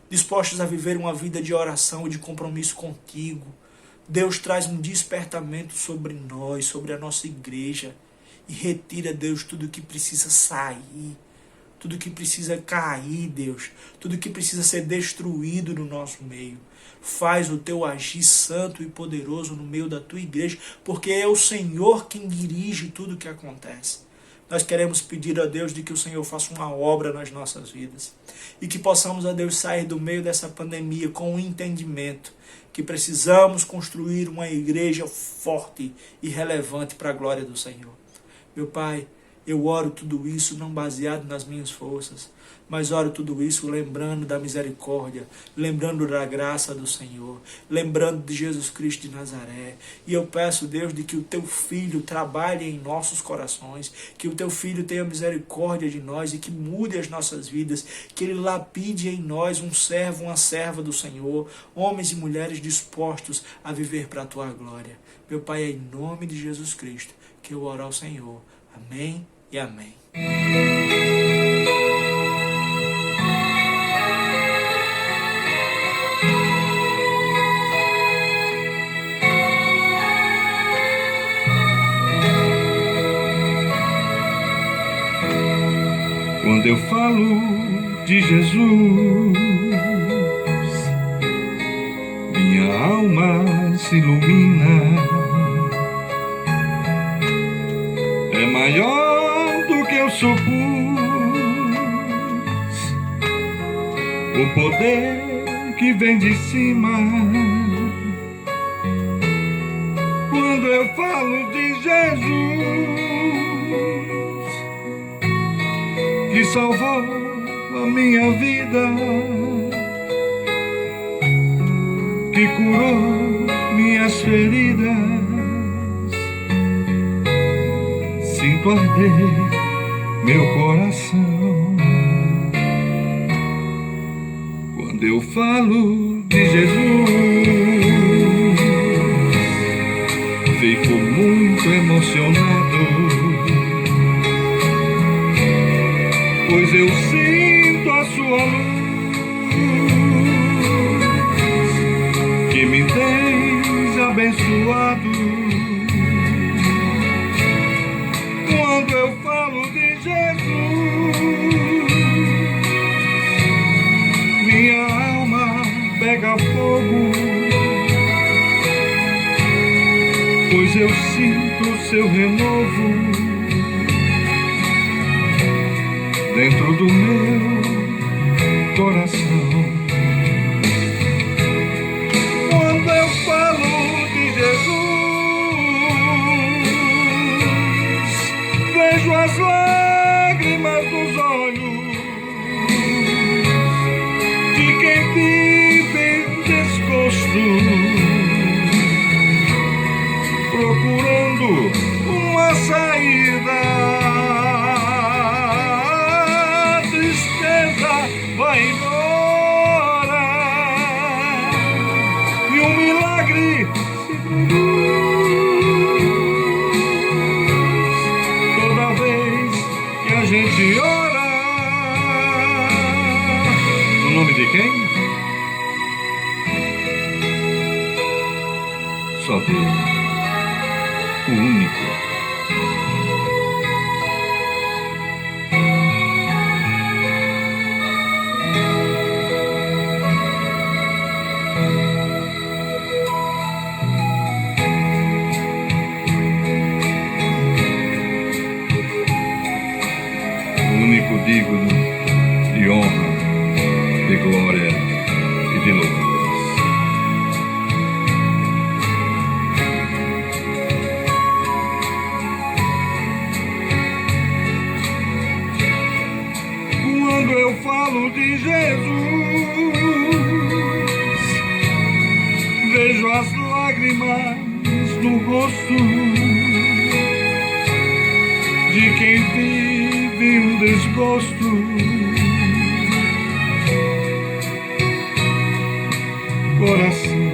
dispostos a viver uma vida de oração e de compromisso contigo. Deus, traz um despertamento sobre nós, sobre a nossa igreja, e retira, Deus, tudo que precisa sair, tudo que precisa cair, Deus, tudo que precisa ser destruído no nosso meio. Faz o Teu agir santo e poderoso no meio da Tua igreja, porque é o Senhor quem dirige tudo o que acontece. Nós queremos pedir a Deus de que o Senhor faça uma obra nas nossas vidas e que possamos, a Deus, sair do meio dessa pandemia com o entendimento que precisamos construir uma igreja forte e relevante para a glória do Senhor. Meu Pai, eu oro tudo isso não baseado nas minhas forças, mas oro tudo isso lembrando da misericórdia, lembrando da graça do Senhor, lembrando de Jesus Cristo de Nazaré. E eu peço, Deus, de que o Teu Filho trabalhe em nossos corações, que o Teu Filho tenha misericórdia de nós e que mude as nossas vidas, que Ele lapide em nós um servo, uma serva do Senhor, homens e mulheres dispostos a viver para a Tua glória. Meu Pai, é em nome de Jesus Cristo que eu oro ao Senhor. Amém e amém. Quando eu falo de Jesus, minha alma se ilumina. É maior do que eu supus, o poder que vem de cima. Quando eu falo de Jesus, que salvou a minha vida, que curou minhas feridas, sinto arder meu coração. Quando eu falo de Jesus, fico muito emocionado, pois eu sinto a sua luz, que me tens abençoado. Quando eu falo de Jesus, minha alma pega fogo, pois eu sinto o seu renovo dentro do meu coração. Quando eu falo de Jesus, vejo as lágrimas nos olhos de quem vive desgosto, procurando uma saída. A tristeza vai embora e um milagre se produz toda vez que a gente ora. No nome de quem? Só Deus, o único. Digno de honra, de glória e de louvuras. Quando eu falo de Jesus, vejo as lágrimas no rosto de quem vive um desgosto, coração.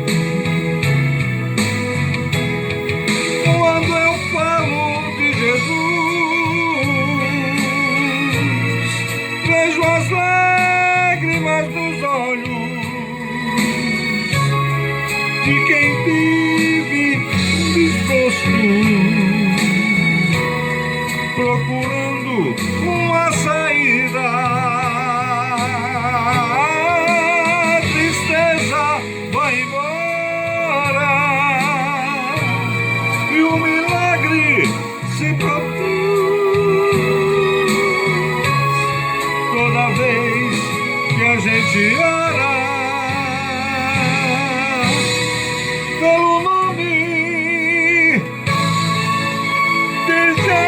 Quando eu falo de Jesus, vejo as lágrimas nos olhos de quem vive um desgosto, procurando uma saída. A tristeza vai embora e o milagre se produz toda vez que a gente ora pelo nome de Jesus.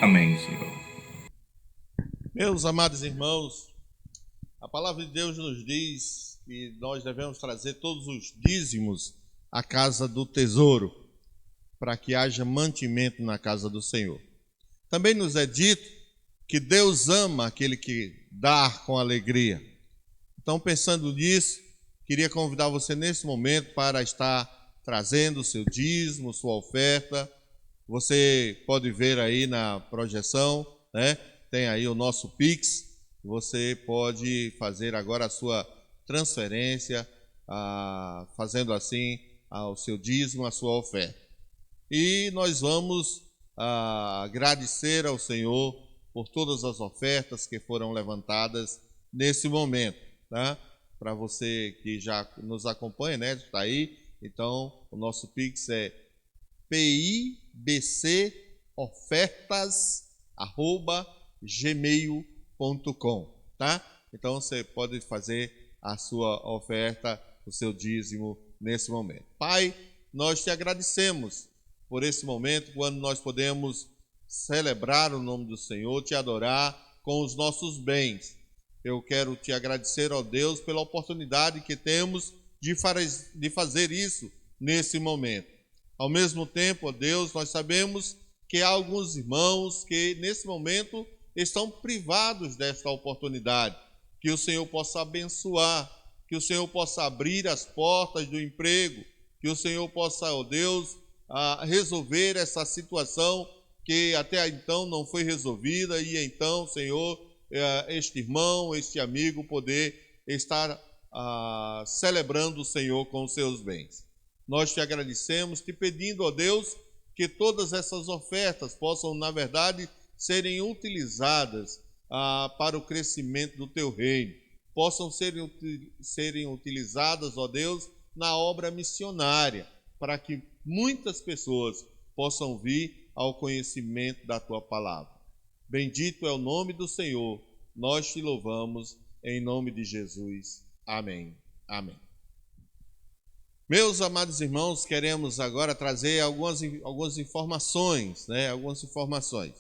Amém, Senhor. Meus amados irmãos, a palavra de Deus nos diz que nós devemos trazer todos os dízimos à casa do tesouro, para que haja mantimento na casa do Senhor. Também nos é dito que Deus ama aquele que dá com alegria. Então, pensando nisso, queria convidar você nesse momento para estar trazendo o seu dízimo, sua oferta. Você pode ver aí na projeção, né? Tem aí o nosso Pix. Você pode fazer agora a sua transferência, fazendo assim o seu dízimo, a sua oferta. e nós vamos agradecer ao Senhor por todas as ofertas que foram levantadas nesse momento, tá? Para você que já nos acompanha, né, está aí, então o nosso Pix é pibcofertas@gmail.com, tá? Então você pode fazer a sua oferta, o seu dízimo nesse momento. Pai, nós te agradecemos por esse momento, quando nós podemos celebrar o nome do Senhor, te adorar com os nossos bens. Eu quero te agradecer, ó Deus, pela oportunidade que temos de fazer isso nesse momento. Ao mesmo tempo, ó Deus, nós sabemos que há alguns irmãos que nesse momento estão privados desta oportunidade. Que o Senhor possa abençoar, que o Senhor possa abrir as portas do emprego, que o Senhor possa, ó Deus, resolver essa situação que até então não foi resolvida, e então, Senhor, este irmão, este amigo poder estar celebrando o Senhor com os seus bens. Nós te agradecemos, te pedindo, ó Deus, que todas essas ofertas possam, na verdade, serem utilizadas para o crescimento do teu reino, possam serem utilizadas, ó Deus, na obra missionária, para que muitas pessoas possam vir ao conhecimento da tua palavra. Bendito é o nome do Senhor, nós te louvamos, em nome de Jesus. Amém. Amém. Meus amados irmãos, queremos agora trazer algumas informações, né? Algumas informações.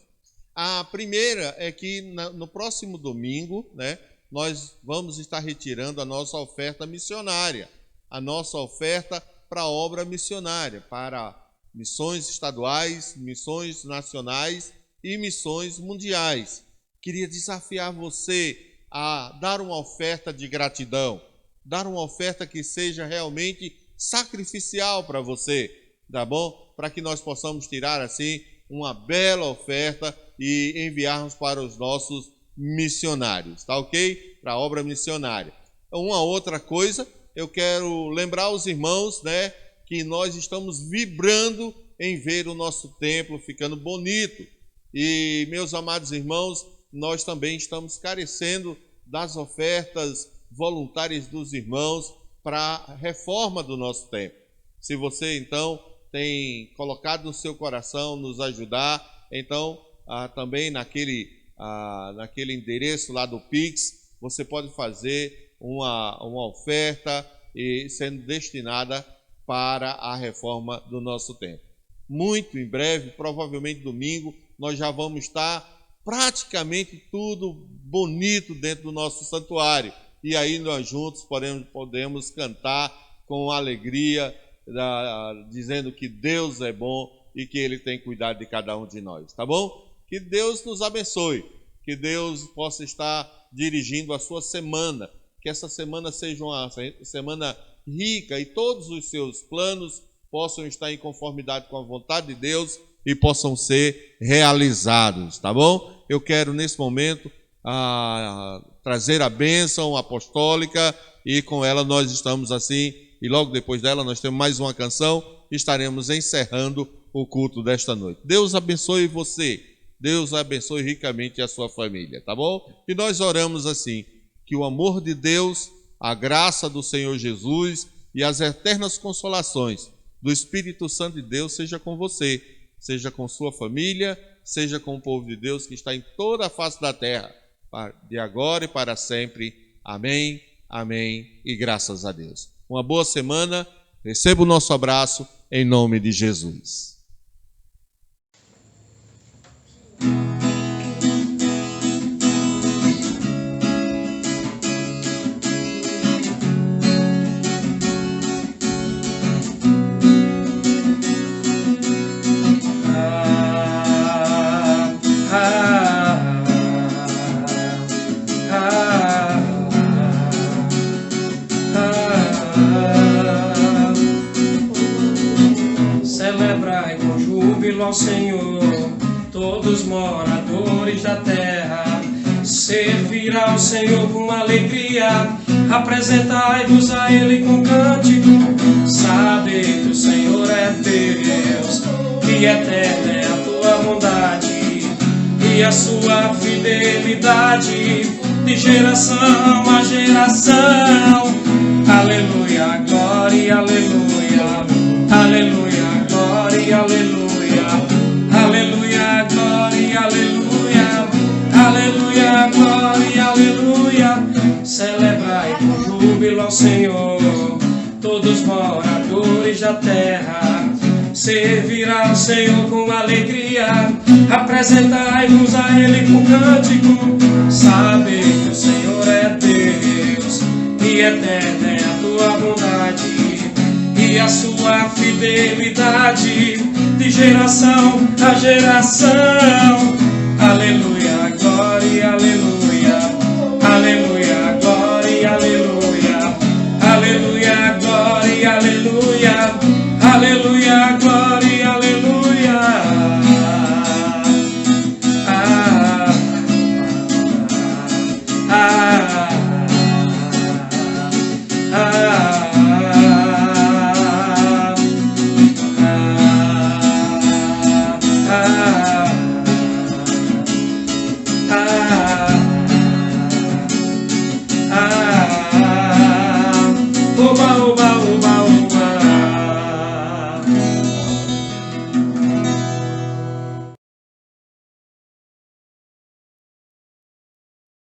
A primeira é que no próximo domingo, né, nós vamos estar retirando a nossa oferta missionária, a nossa oferta para a obra missionária, para missões estaduais, missões nacionais e missões mundiais. Queria desafiar você a dar uma oferta de gratidão, dar uma oferta que seja realmente sacrificial para você, tá bom? Para que nós possamos tirar assim uma bela oferta e enviarmos para os nossos missionários, tá ok? Para a obra missionária. Uma outra coisa, eu quero lembrar os irmãos, né, que nós estamos vibrando em ver o nosso templo ficando bonito. E, meus amados irmãos, nós também estamos carecendo das ofertas voluntárias dos irmãos para a reforma do nosso templo. Se você, então, tem colocado no seu coração nos ajudar, então, também naquele endereço lá do Pix, você pode fazer uma oferta e sendo destinada para a reforma do nosso templo. Muito em breve, provavelmente domingo, nós já vamos estar praticamente tudo bonito dentro do nosso santuário. E aí nós juntos podemos cantar com alegria, dizendo que Deus é bom e que Ele tem cuidado de cada um de nós, tá bom? Que Deus nos abençoe, que Deus possa estar dirigindo a sua semana, que essa semana seja uma semana rica e todos os seus planos possam estar em conformidade com a vontade de Deus e possam ser realizados, tá bom? Eu quero nesse momento trazer a bênção apostólica e com ela nós estamos assim, e logo depois dela nós temos mais uma canção e estaremos encerrando o culto desta noite. Deus abençoe você, Deus abençoe ricamente a sua família, tá bom? E nós oramos assim, que o amor de Deus, a graça do Senhor Jesus e as eternas consolações do Espírito Santo de Deus seja com você, seja com sua família, seja com o povo de Deus que está em toda a face da terra, de agora e para sempre. Amém, amém e graças a Deus. Uma boa semana, receba o nosso abraço em nome de Jesus. Celebrai com júbilo ao Senhor, todos moradores da terra. Servir ao Senhor com alegria, apresentai-vos a Ele com cântico. Sabei que o Senhor é Deus. e eterna é a tua bondade e a sua fidelidade, de geração a geração. Aleluia, glória, aleluia, aleluia, glória, aleluia, aleluia, glória, aleluia, aleluia, glória, aleluia. Celebrai com júbilo ao Senhor, todos moradores da terra. Servirá ao Senhor com alegria, apresentai-vos a Ele com cântico. Sabe que o Senhor é Deus, e eterna é a tua bondade, e a sua fidelidade, de geração a geração. Aleluia.